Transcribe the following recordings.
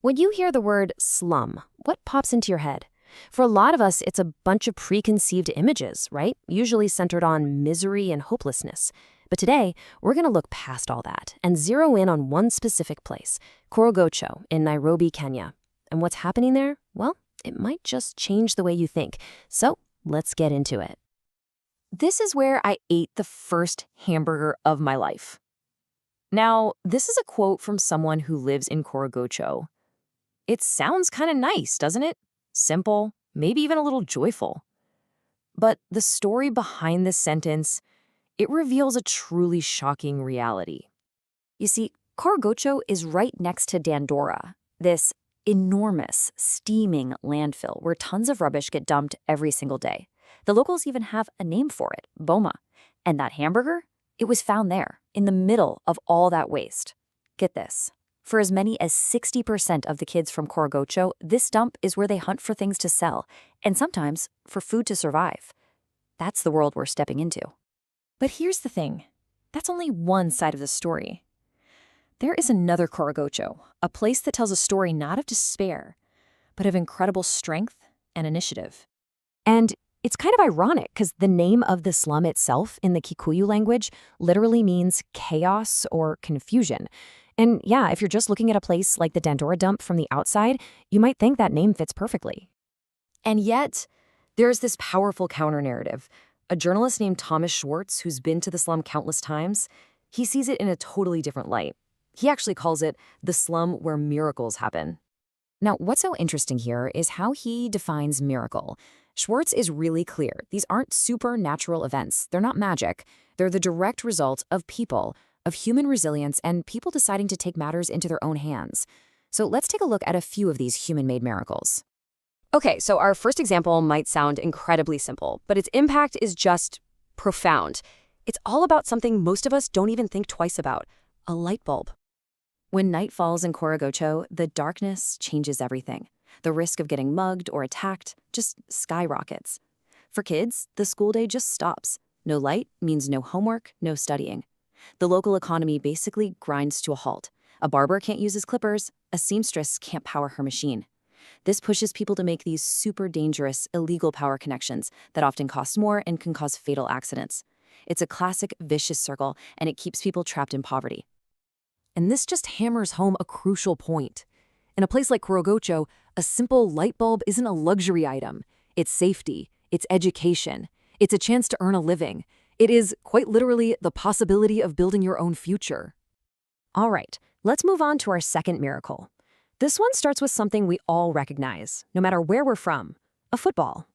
When you hear the word slum, what pops into your head? For a lot of us, it's a bunch of preconceived images, right? Usually centered on misery and hopelessness. But today, we're going to look past all that and zero in on one specific place, Korogocho in Nairobi, Kenya. And what's happening there? Well, it might just change the way you think. So let's get into it. This is where I ate the first hamburger of my life. Now, this is a quote from someone who lives in Korogocho. It sounds kind of nice, doesn't it? Simple, maybe even a little joyful. But the story behind this sentence, it reveals a truly shocking reality. You see, Korogocho is right next to Dandora, this enormous, steaming landfill where tons of rubbish get dumped every single day. The locals even have a name for it, Boma. And that hamburger? It was found there, in the middle of all that waste. Get this. For as many as 60% of the kids from Korogocho, this dump is where they hunt for things to sell, and sometimes for food to survive. That's the world we're stepping into. But here's the thing. That's only one side of the story. There is another Korogocho, a place that tells a story not of despair, but of incredible strength and initiative. And it's kind of ironic because the name of the slum itself in the Kikuyu language literally means chaos or confusion. And yeah, if you're just looking at a place like the Dandora dump from the outside, you might think that name fits perfectly. And yet, there's this powerful counter-narrative. A journalist named Thomas Schwartz, who's been to the slum countless times, he sees it in a totally different light. He actually calls it the slum where miracles happen. Now, what's so interesting here is how he defines miracle. Schwartz is really clear. These aren't supernatural events. They're not magic. They're the direct result of people, of human resilience, and people deciding to take matters into their own hands. So let's take a look at a few of these human-made miracles. Okay, so our first example might sound incredibly simple, but its impact is just profound. It's all about something most of us don't even think twice about, a light bulb. When night falls in Korogocho, the darkness changes everything. The risk of getting mugged or attacked just skyrockets. For kids, the school day just stops. No light means no homework, no studying. The local economy basically grinds to a halt. A barber can't use his clippers, a seamstress can't power her machine. This pushes people to make these super dangerous, illegal power connections that often cost more and can cause fatal accidents. It's a classic vicious circle, and it keeps people trapped in poverty. And this just hammers home a crucial point. In a place like Korogocho, a simple light bulb isn't a luxury item. It's safety, it's education, it's a chance to earn a living. It is, quite literally, the possibility of building your own future. All right, let's move on to our second miracle. This one starts with something we all recognize, no matter where we're from, a football.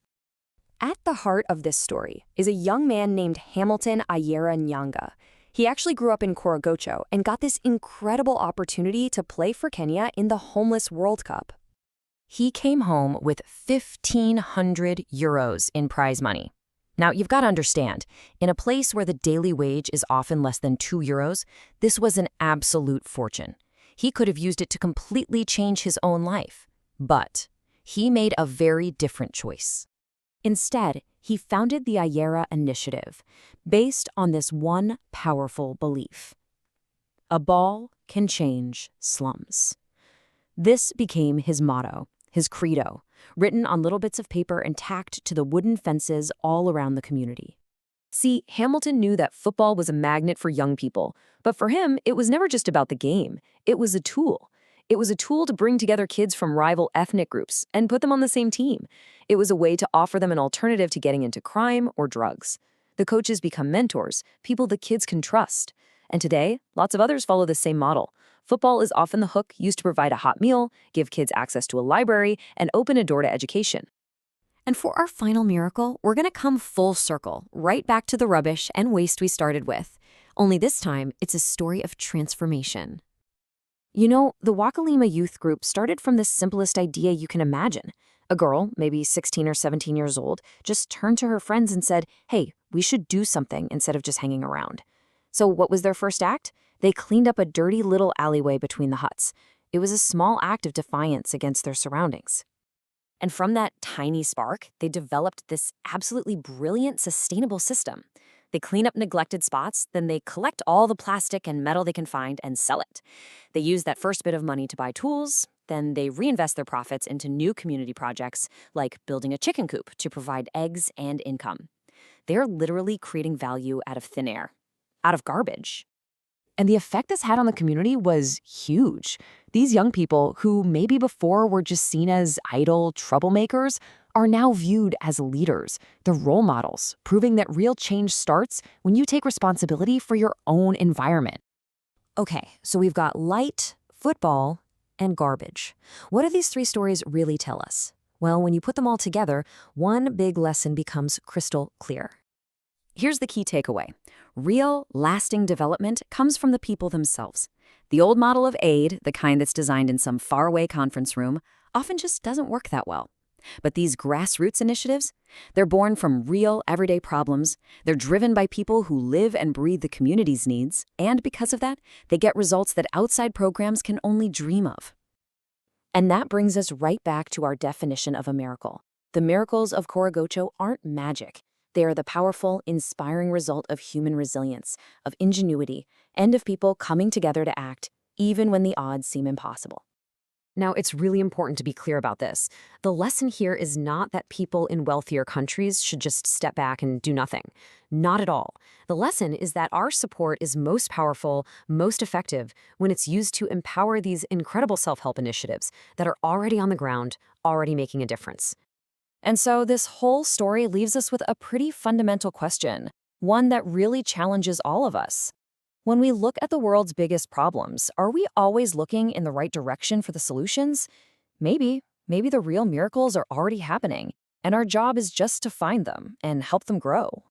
At the heart of this story is a young man named Hamilton Ayera Nyanga. He actually grew up in Korogocho and got this incredible opportunity to play for Kenya in the Homeless World Cup. He came home with 1,500 euros in prize money. Now, you've got to understand, in a place where the daily wage is often less than 2 euros, this was an absolute fortune. He could have used it to completely change his own life. But he made a very different choice. Instead, he founded the Ayera Initiative, based on this one powerful belief. A ball can change slums. This became his motto, his credo, written on little bits of paper and tacked to the wooden fences all around the community. See, Hamilton knew that football was a magnet for young people, but for him, it was never just about the game. It was a tool. It was a tool to bring together kids from rival ethnic groups and put them on the same team. It was a way to offer them an alternative to getting into crime or drugs. The coaches become mentors, people the kids can trust. And today, lots of others follow the same model. Football is often the hook used to provide a hot meal, give kids access to a library, and open a door to education. And for our final miracle, we're going to come full circle, right back to the rubbish and waste we started with. Only this time, it's a story of transformation. You know, the Wakulima Youth Group started from the simplest idea you can imagine. A girl, maybe 16 or 17 years old, just turned to her friends and said, "Hey, we should do something instead of just hanging around." So what was their first act? They cleaned up a dirty little alleyway between the huts. It was a small act of defiance against their surroundings. And from that tiny spark, they developed this absolutely brilliant, sustainable system. They clean up neglected spots, then they collect all the plastic and metal they can find and sell it. They use that first bit of money to buy tools, Then they reinvest their profits into new community projects, like building a chicken coop to provide eggs and income. They're literally creating value out of thin air, out of garbage. And the effect this had on the community was huge. These young people, who maybe before were just seen as idle troublemakers, are now viewed as leaders. They're role models, proving that real change starts when you take responsibility for your own environment. Okay, so we've got light, football, and garbage. What do these three stories really tell us? Well, when you put them all together, one big lesson becomes crystal clear. Here's the key takeaway. Real, lasting development comes from the people themselves. The old model of aid, the kind that's designed in some faraway conference room, often just doesn't work that well. But these grassroots initiatives, they're born from real, everyday problems. They're driven by people who live and breathe the community's needs, and because of that, they get results that outside programs can only dream of. And that brings us right back to our definition of a miracle. The miracles of Korogocho aren't magic. They are the powerful, inspiring result of human resilience, of ingenuity, and of people coming together to act, even when the odds seem impossible. Now, it's really important to be clear about this. The lesson here is not that people in wealthier countries should just step back and do nothing. Not at all. The lesson is that our support is most powerful, most effective, when it's used to empower these incredible self-help initiatives that are already on the ground, already making a difference. And so this whole story leaves us with a pretty fundamental question, one that really challenges all of us. When we look at the world's biggest problems, are we always looking in the right direction for the solutions? Maybe the real miracles are already happening, and our job is just to find them and help them grow.